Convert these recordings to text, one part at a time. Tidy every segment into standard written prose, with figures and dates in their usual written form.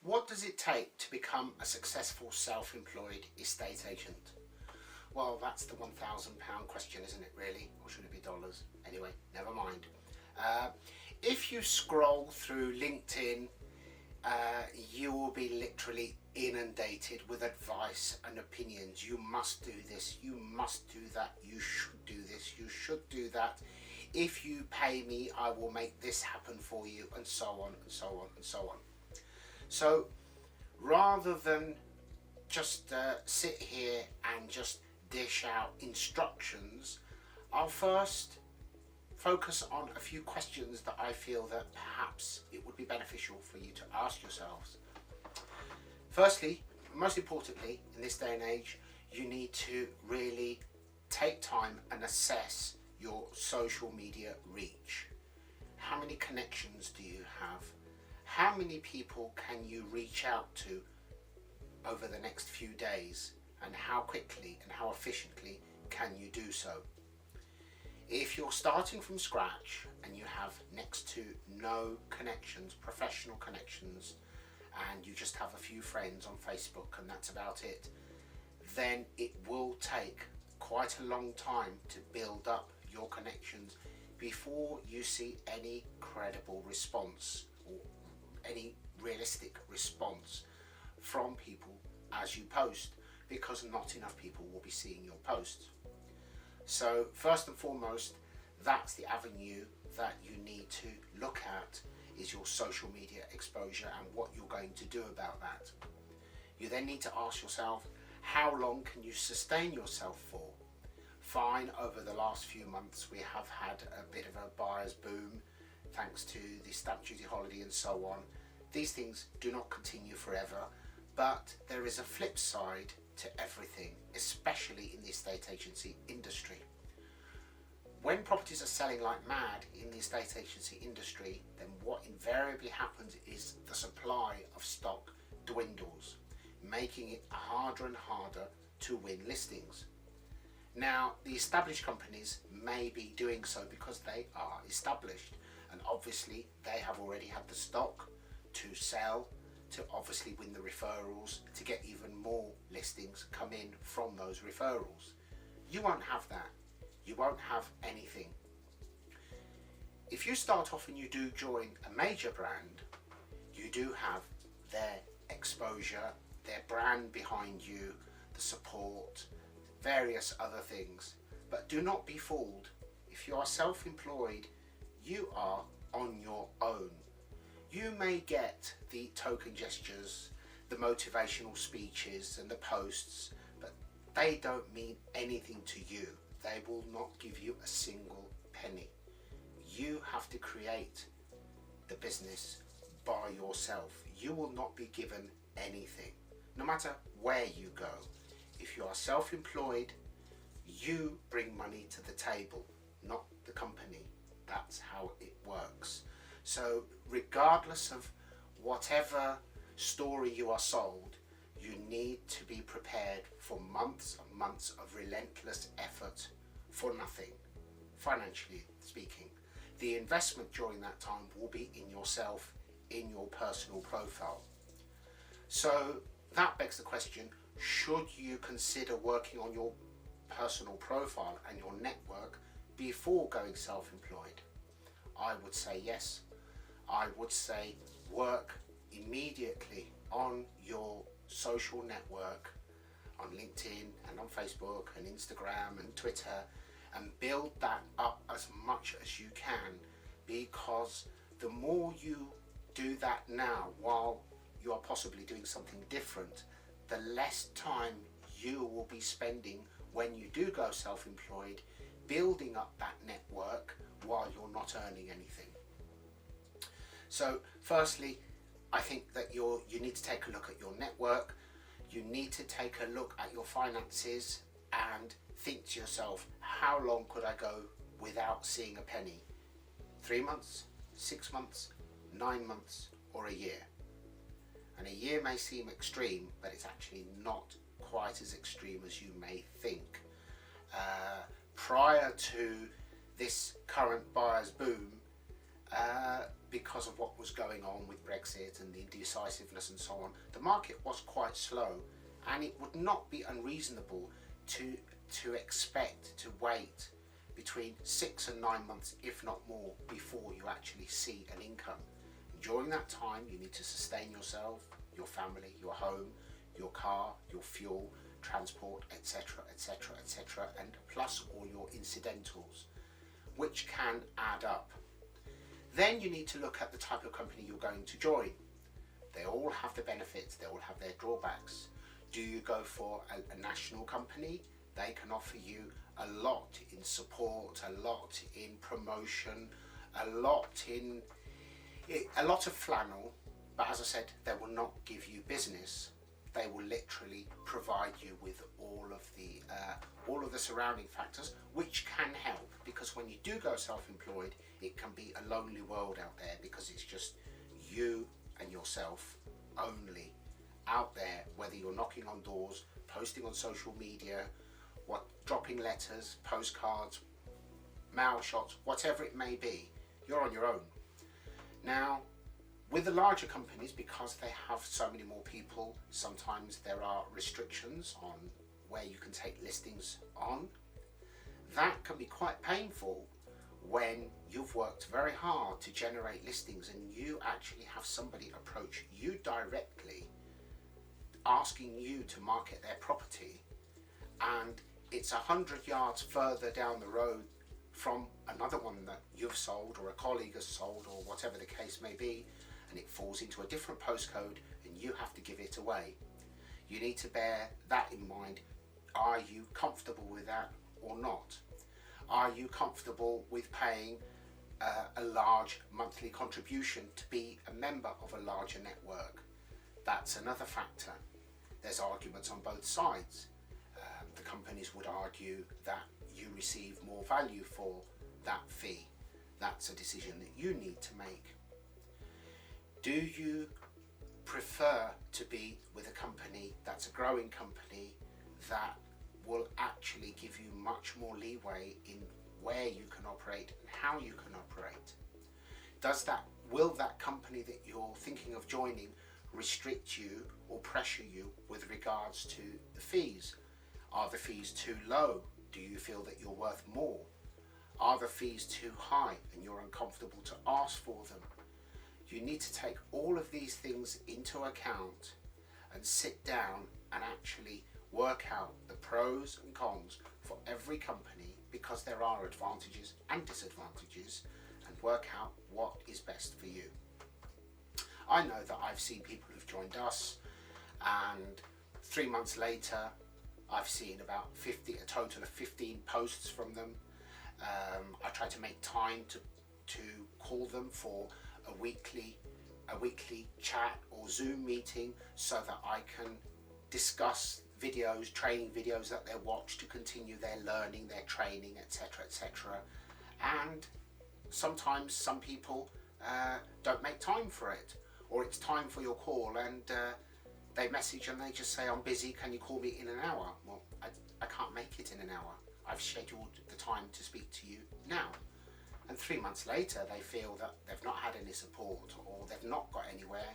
What does it take to become a successful self-employed estate agent? Well, that's the £1,000 question, isn't it, really? Or should it be dollars? Anyway, never mind. Uh, if you scroll through LinkedIn, you will be literally inundated with advice and opinions. You must do this, you must do that, you should do this, you should do that. If you pay me, I will make this happen for you, and so on and so on and so on. So rather than just sit here and just dish out instructions, I'll first focus on a few questions that I feel that perhaps it would be beneficial for you to ask yourselves. Firstly, most importantly, in this day and age, you need to really take time and assess your social media reach. How many connections do you have? How many people can you reach out to over the next few days, and how quickly and how efficiently can you do so? If you're starting from scratch and you have next to no connections, professional connections, and you just have a few friends on Facebook and that's about it, then it will take quite a long time to build up your connections before you see any credible response or any realistic response from people as you post, because not enough people will be seeing your posts. So first and foremost, that's the avenue that you need to look at, is your social media exposure and what you're going to do about that. You then need to ask yourself, how long can you sustain yourself for? Fine, over the last few months we have had a bit of a buyer's boom thanks to the stamp duty holiday and so on. These things do not continue forever, but there is a flip side to everything, especially in the estate agency industry. When properties are selling like mad in the estate agency industry, then what invariably happens is the supply of stock dwindles, making it harder and harder to win listings. Now, the established companies may be doing so because they are established, and obviously they have already had the stock to sell, to obviously win the referrals, to get even more listings come in from those referrals. You won't have that. You won't have anything. If you start off and you do join a major brand, you do have their exposure, their brand behind you, the support, various other things. But do not be fooled. If you are self-employed, you are on your own. You may get the token gestures, the motivational speeches and the posts, but they don't mean anything to you. They will not give you a single penny. You have to create the business by yourself. You will not be given anything, no matter where you go. If you are self-employed, you bring money to the table, not the company. That's how it works. So regardless of whatever story you are sold, you need to be prepared for months and months of relentless effort for nothing, financially speaking. The investment during that time will be in yourself, in your personal profile. So that begs the question, should you consider working on your personal profile and your network before going self-employed? I would say yes. I would say work immediately on your social network, on LinkedIn and on Facebook and Instagram and Twitter, and build that up as much as you can, because the more you do that now while you are possibly doing something different, the less time you will be spending when you do go self-employed building up that network while you're not earning anything. So firstly, I think that you need to take a look at your network. You need to take a look at your finances and think to yourself, how long could I go without seeing a penny? 3 months, 6 months, 9 months, or a year? And a year may seem extreme, but it's actually not quite as extreme as you may think. Prior to this current buyer's boom, because of what was going on with Brexit and the indecisiveness and so on, the market was quite slow, and it would not be unreasonable to expect to wait between 6 and 9 months, if not more, before you actually see an income. During that time, you need to sustain yourself, your family, your home, your car, your fuel, transport, etc., etc., etc., and plus all your incidentals, which can add up. Then you need to look at the type of company you're going to join. They all have the benefits, they all have their drawbacks. Do you go for a national company? They can offer you a lot in support, a lot in promotion, a lot of flannel, but as I said, they will not give you business. They will literally provide you with all of the surrounding factors, which can help, because when you do go self-employed, it can be a lonely world out there, because it's just you and yourself only out there, whether you're knocking on doors, posting on social media, dropping letters, postcards, mail shots, whatever it may be, you're on your own. Now, with the larger companies, because they have so many more people, sometimes there are restrictions on where you can take listings on. That can be quite painful when you've worked very hard to generate listings and you actually have somebody approach you directly asking you to market their property, and it's 100 yards further down the road from another one that you've sold or a colleague has sold or whatever the case may be, and it falls into a different postcode and you have to give it away. You need to bear that in mind. Are you comfortable with that or not? Are you comfortable with paying a large monthly contribution to be a member of a larger network? That's another factor. There's arguments on both sides. The companies would argue that you receive more value for that fee. That's a decision that you need to make. Do you prefer to be with a company that's a growing company that will actually give you much more leeway in where you can operate and how you can operate? Will that company that you're thinking of joining restrict you or pressure you with regards to the fees? Are the fees too low? Do you feel that you're worth more? Are the fees too high and you're uncomfortable to ask for them? You need to take all of these things into account and sit down and actually work out the pros and cons for every company, because there are advantages and disadvantages, and work out what is best for you. I know that I've seen people who've joined us and 3 months later I've seen about a total of 15 posts from them. I try to make time to call them for a weekly chat or Zoom meeting so that I can discuss videos, training videos that they watch to continue their learning, their training, etc., etc. And sometimes some people don't make time for it, or it's time for your call and they message and they just say, I'm busy, can you call me in an hour? Well, I can't make it in an hour. I've scheduled the time to speak to you now. And 3 months later, they feel that they've not had any support or they've not got anywhere.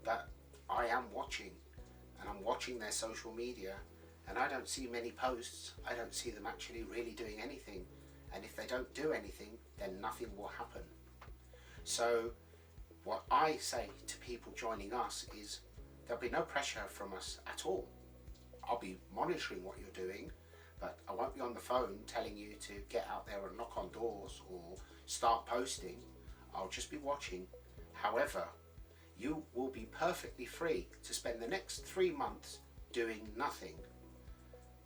But I am watching, and I'm watching their social media, and I don't see many posts. I don't see them actually really doing anything. And if they don't do anything, then nothing will happen. So what I say to people joining us is there'll be no pressure from us at all. I'll be monitoring what you're doing, but I won't be on the phone telling you to get out there and knock on doors or start posting. I'll just be watching. However, you will be perfectly free to spend the next 3 months doing nothing.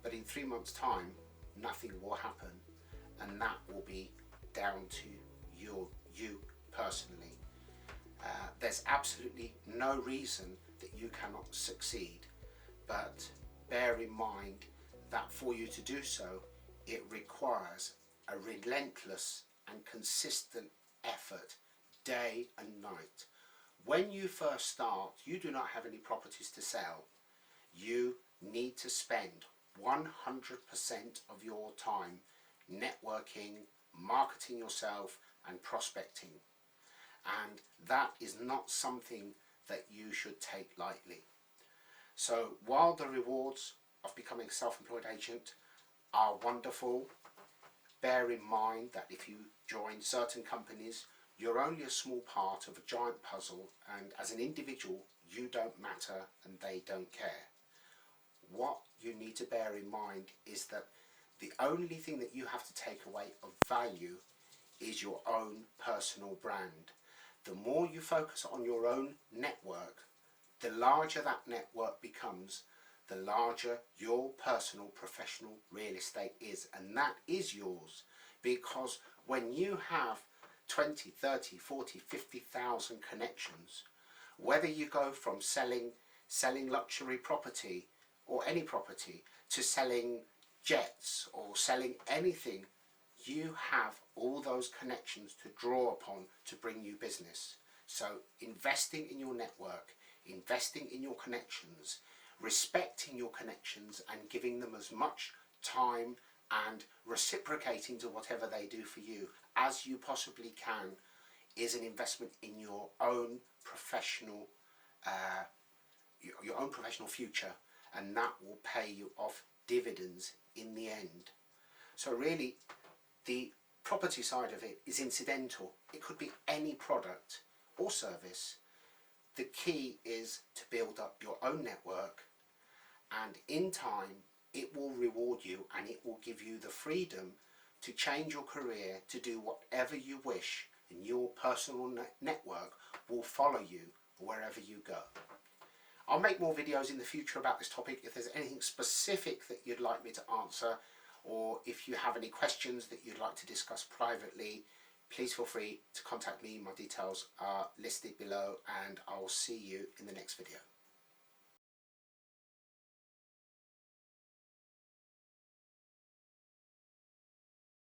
But in 3 months' time, nothing will happen, and that will be down to you personally. There's absolutely no reason that you cannot succeed, but bear in mind that for you to do so, it requires a relentless and consistent effort, day and night. When you first start, you do not have any properties to sell. You need to spend 100% of your time networking, marketing yourself and prospecting. and that is not something that you should take lightly. So while the rewards of becoming a self-employed agent are wonderful, bear in mind that if you join certain companies, you're only a small part of a giant puzzle, and as an individual you don't matter and they don't care. What you need to bear in mind is that the only thing that you have to take away of value is your own personal brand. The more you focus on your own network, the larger that network becomes, the larger your personal professional real estate is, and that is yours. Because when you have 20, 30, 40, 50,000 connections, whether you go from selling luxury property or any property to selling jets or selling anything, you have all those connections to draw upon to bring you business. So investing in your network, investing in your connections, respecting your connections and giving them as much time and reciprocating to whatever they do for you as you possibly can is an investment in your own professional future, and that will pay you off dividends in the end. So really, the property side of it is incidental. It could be any product or service. The key is to build up your own network, and in time it will reward you and it will give you the freedom to change your career, to do whatever you wish, and your personal network will follow you wherever you go. I'll make more videos in the future about this topic. If there's anything specific that you'd like me to answer, or if you have any questions that you'd like to discuss privately, please feel free to contact me. My details are listed below, and I'll see you in the next video.